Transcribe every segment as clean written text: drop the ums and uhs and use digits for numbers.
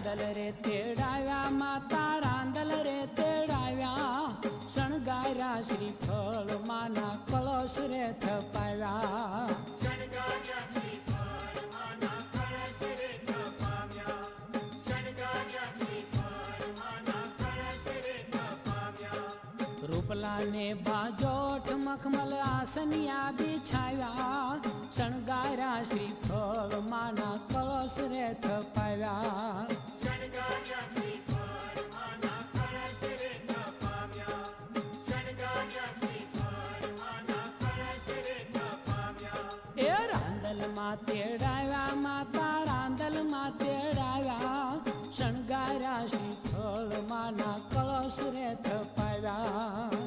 રાંદલ રે તેડાવ્યા માતા રાંદલ રે તેડાવ્યા શણગાર્યા શ્રીફળ માના કળશ રે થપાવ્યા રૂપલાને બાજોઠ મખમલ આસનિયા બિછાવ્યા શણગાર્યા શ્રીફળ માના કળશ રે થપાવ્યા એ રાંદલમાં તેડાવ્યા માતા રાંદલમાં તેડાવ્યા શણગાર્યા શ્રીફળ માના કળશ રે થપાવ્યા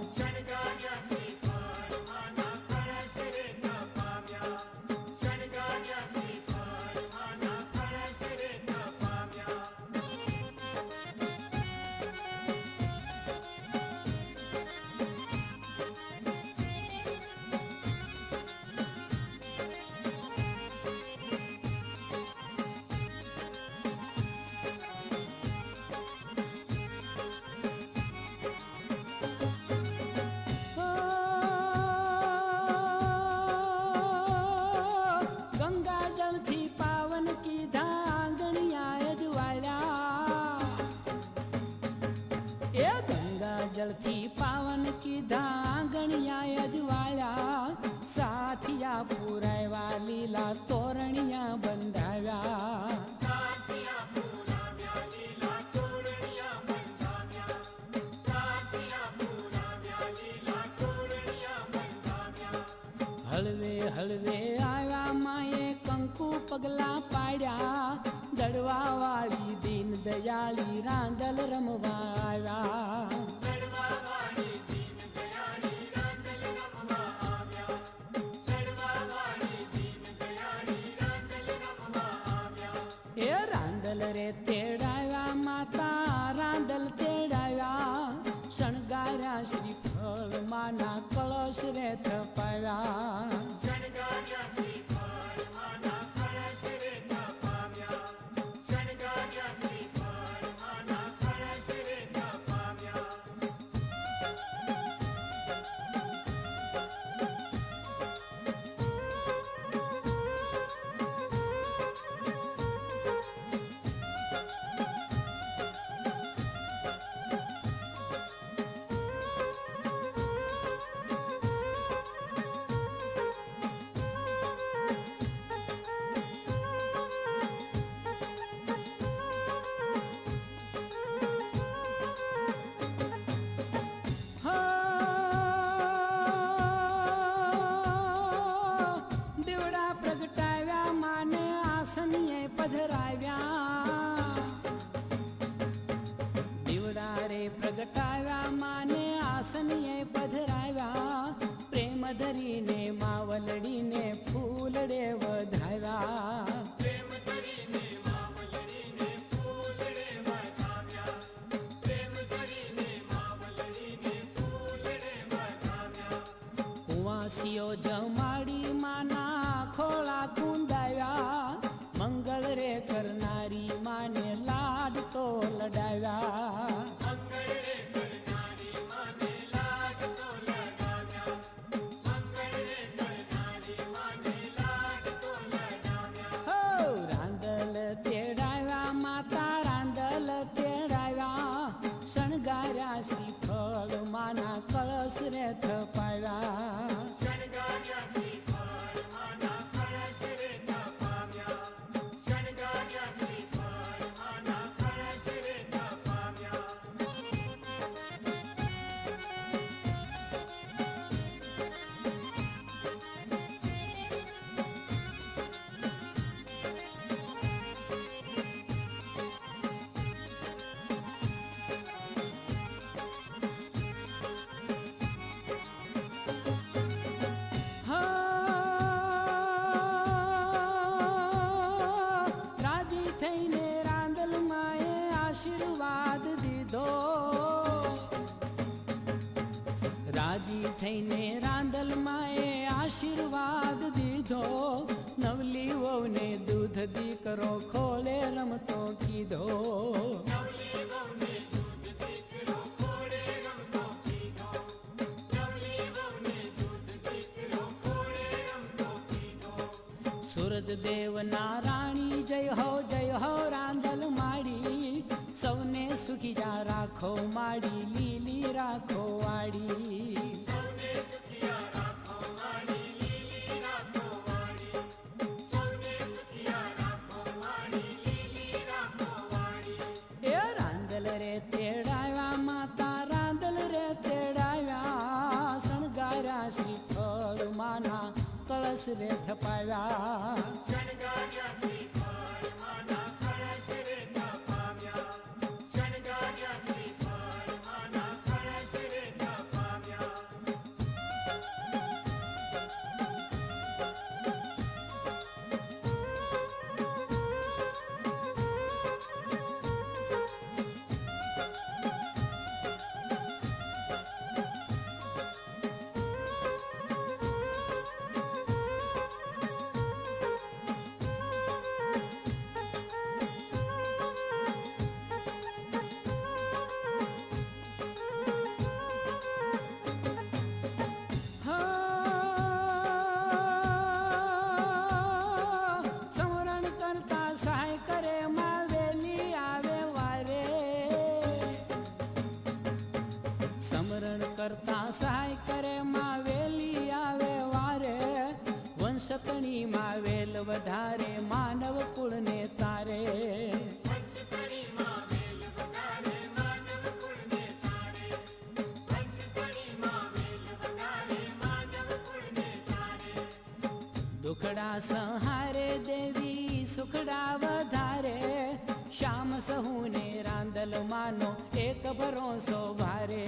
જળથી પાવન કીધા આંગણિયા અજવાળ્યા સાથિયા પુરાવ્યા લીલા તોરણિયા બંધાવ્યા હળવે હળવે આવ્યા માએ કંકુ પગલા પાડ્યા દડવા વાળી દીન દયાળી રાંદલ રમવા આવ્યા એ રાંદલ રે તેડાવ્યા માતા રાંદલ તેડાવ્યા શણગાર્યા શ્રીફળ માના કળશ રે થપાવ્યા પ્રગટાવ્યા માને આસનીએ પધરાવ્યા પ્રેમ ધરીને માવલડીને ફૂલડે વધાવ્યા કુંવાસીઓ જમાડી માના ખોળા કુંદાવ્યા મંગળ રે કરનારી માને લાડ તો લડાવ્યા શણગાર્યા શ્રીફળ માના કળશ રે થપાવ્યા રાજી થઈને રાંદલ માએ આશીર્વાદ દીધો નવલી વહુને દૂધ દીકરો ખોળે રમતો કીધો દેવના રાણી જય હો રાંદલ માડી સૌને સુખી જા રાખો માડી લીલી રાખો વાડી એ રાંદલ રે તેડાવ્યા માતા રાંદલ રે તેડાવ્યા શણગાર્યા શ્રીફળ માના કળશ રે થપાવ્યા કરતા સહાય કરે માં વેલી આવે વારે વંશકણી માં વેલ વધારે માનવ કુળને તારે દુખડા સંહારે દેવી સુખડા વધારે શ્યામ સહુને રાંદલ માનો એક ભરોસો ભારે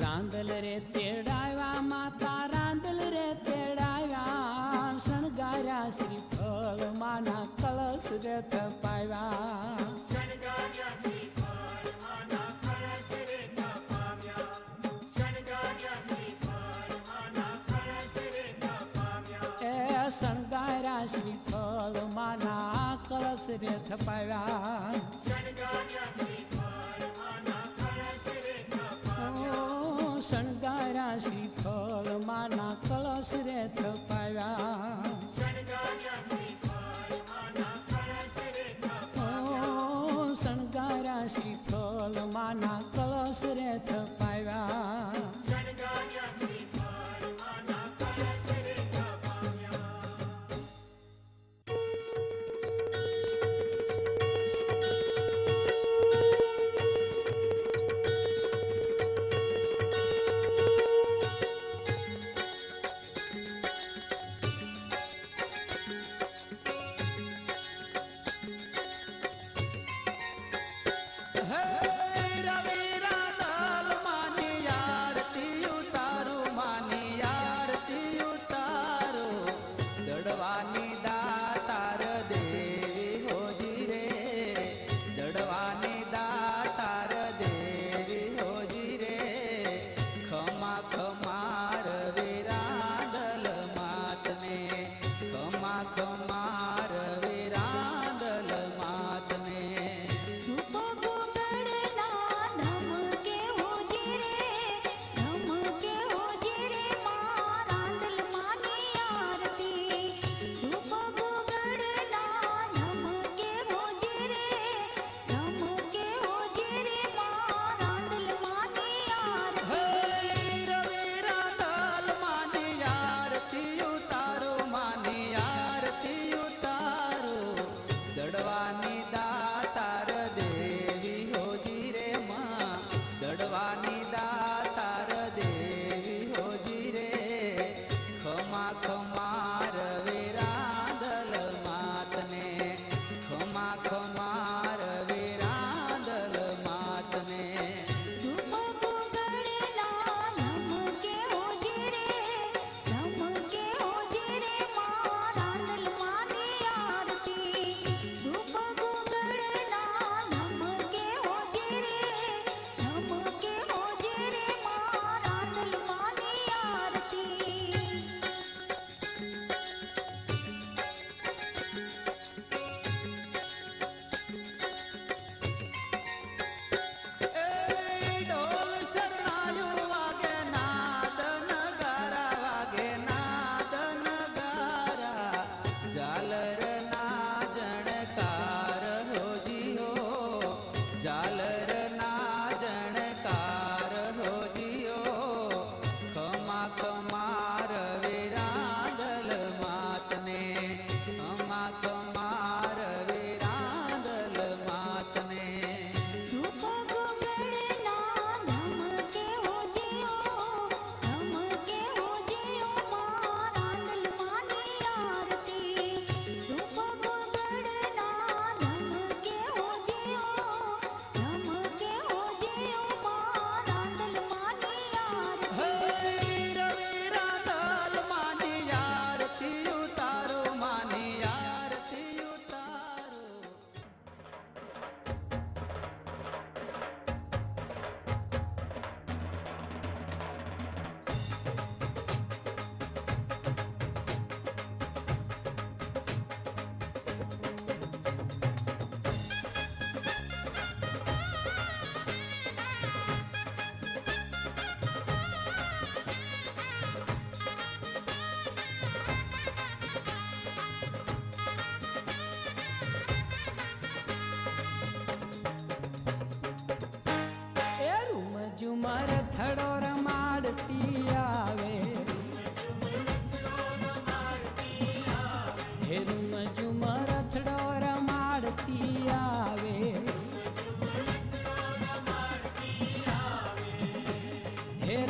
રાંદલ રે તેડાવ્યા માતા રાંદલ રે તેડાવ્યા શણગાર્યા શ્રીફળ માના કળશ રે થપાવ્યા શણગાર્યા શ્રીફળ માના કળશ રે થપાવ્યા શણગાર્યા શ્રીફળ માના કળશ રે થપાવ્યા શણગાર્યા શ્રીફળ માના કળશ રે થપાવ્યા રવિ રાંદલ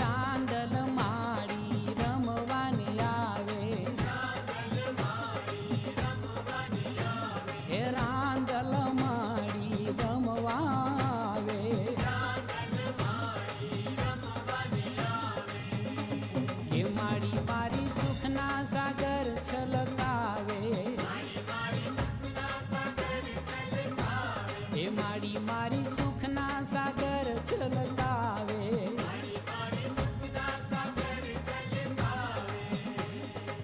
રાંદલ માડી રમવાને આવે, હે રાંદલ માડી રમવા આવે, હે માડી મારી સુખના સાગર છલકાવે, હે માડી મારી સુખના સાગર છલકાવે,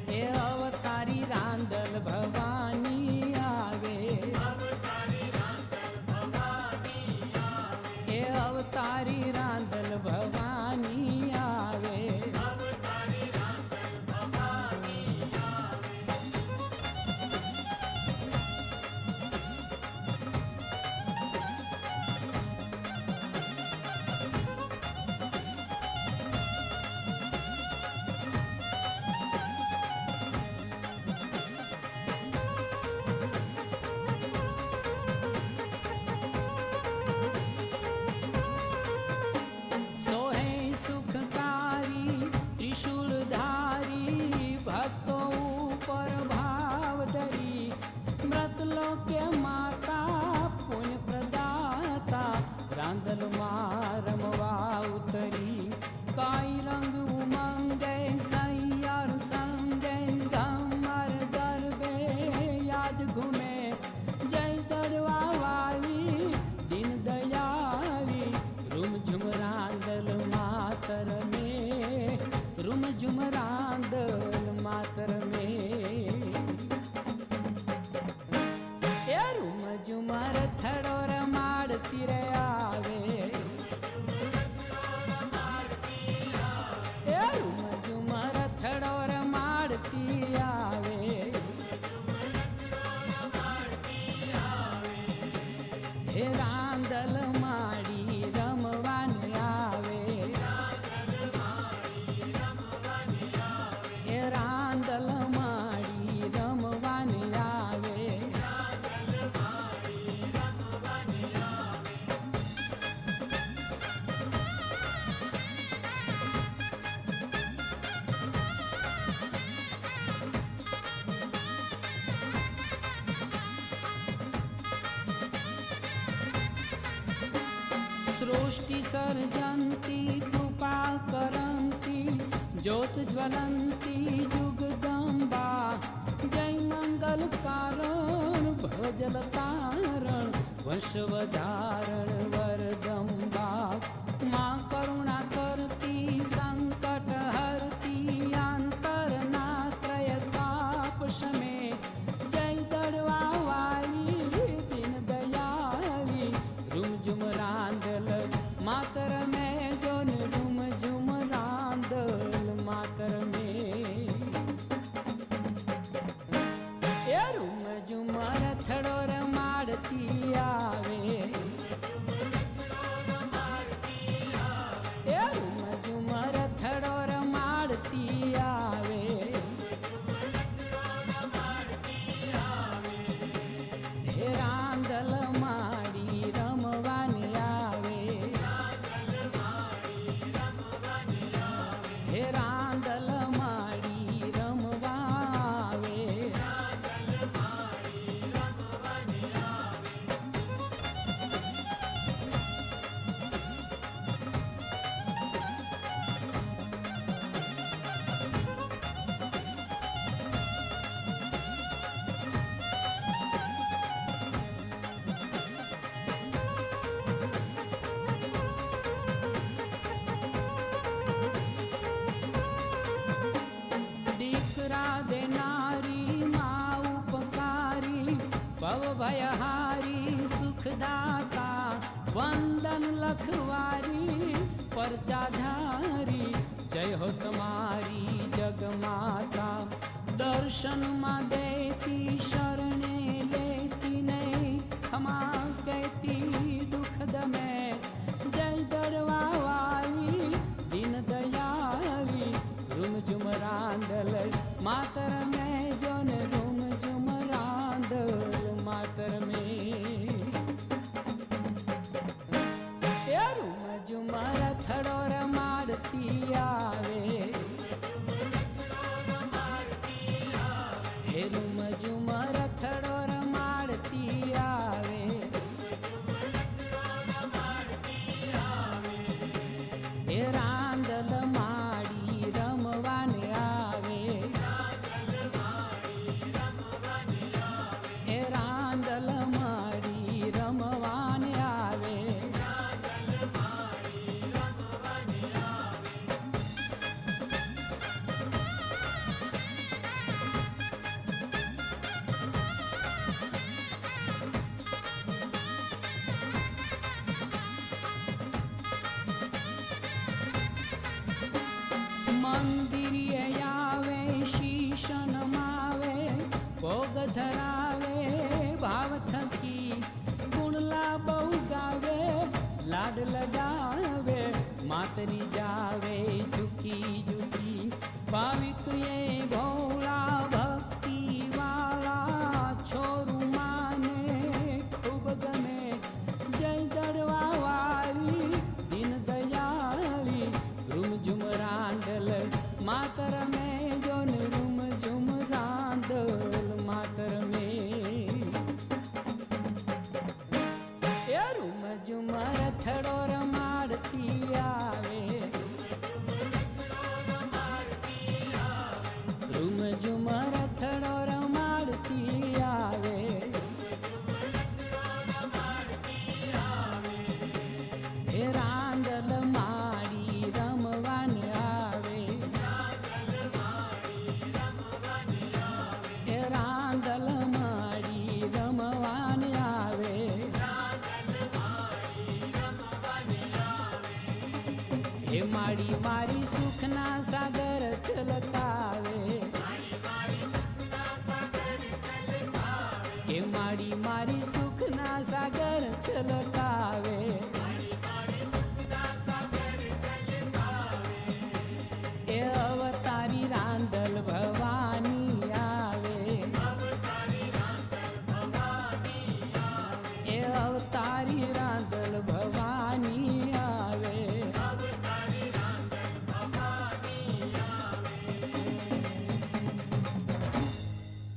હે અવતારી રાંદલ ભવાની આવે, હે અવતારી રાંદલ ભવાની આવે, સોહે સુખકારી ત્રિશૂળધારી ભક્તો ઉપર ભાવ ધરી, મૃતલોકે માતા પુણ્ય પ્રદાતા રાંદલમાં રમવા ઉતરી, કાઈ રંગ ઉમંગે સૈયર સંગે ગમર ગરબે યાજ ઘૂમે, જય દડવા વાલી દીન દયાળી રૂમ ઝુમ રાંદલ માતર में, રૂમ ઝુમ રાંદલ માતર में, એ રૂમ ઝુમર થડો રમાડતી રે આવે, એ રૂમ ઝુમર થડો રમાડતી આવે, હે રાંદલ માડી રમવાને આવે, હે રાંદલ માડી રમવાને આવે, सृष्टि सर्जन्ती कृपा करन्ती ज्योत ज्वलन्ती जुगदम्बा, जय मंगल कारण भजल तारण वंशवधारण वरदम्बा, माँ करुणा करती संकट हरती अंतरना त्रय ताप शमे, जय दड़वा वाली दीन दयाली रूम झुम रांदल मातर में जोन रूम झुम रांदल मातर में, ए रूम झुमर थड़ो रमाड़ती आवे, ए रूम झुमर थड़ो रमाड़ती आवे, हे रांदल माड़ी रमवाने આવે, હે રાંદલ માડી રમવા આવે, દીકરા દેનારી મા ઉપકારી ભવ ભયહારી સુખદાતા વંદન લખવારી પરચાધારી, જય હો તમારી જગમાતા, દર્શન માં દેતી શરણે લેતી નહીં, ખમા કહેતી દુઃખ દમે, જય દડવા વાલી દીન દયાળી રૂમ ઝુમ રાંદલ માતર में જોન રૂમ ઝુમ રાંદલ માતર में, એ રૂમ ઝુમર થડો રમાડતી આવે હે રૂમ ઝુમ રથડો રમાડતી આવે હે રાંદલ માડી રમવાને આવે હે રાંદલ માડી રમવાને આવે મંદિરે આવે શીશ નમાવે ભોગ ધરાવે ભાવ થકી ગુણલા બહુ ગાવે લાડ લગાવે માતરી જાવે ઝુકી ઝુકી ભાવિક એ ભોળા ભક્તિ વાળા છોરું માને ખૂબ ગમે જય દડવા વાળી દીન દયાળી રૂમ ઝુમ રાંદલ માતર મેં જોન રૂમ ઝુમ રાંદલ માતર મેં એ રૂમ ઝુમ રથડો રમાડતી આવે રૂમ ઝુમ રથડો રમાડતી આવે હે રાંદલ માડી રમવાને આવે હે રાંદલ માડી રમવાને આવે હે માડી મારી સુખના સાગર છલકાવે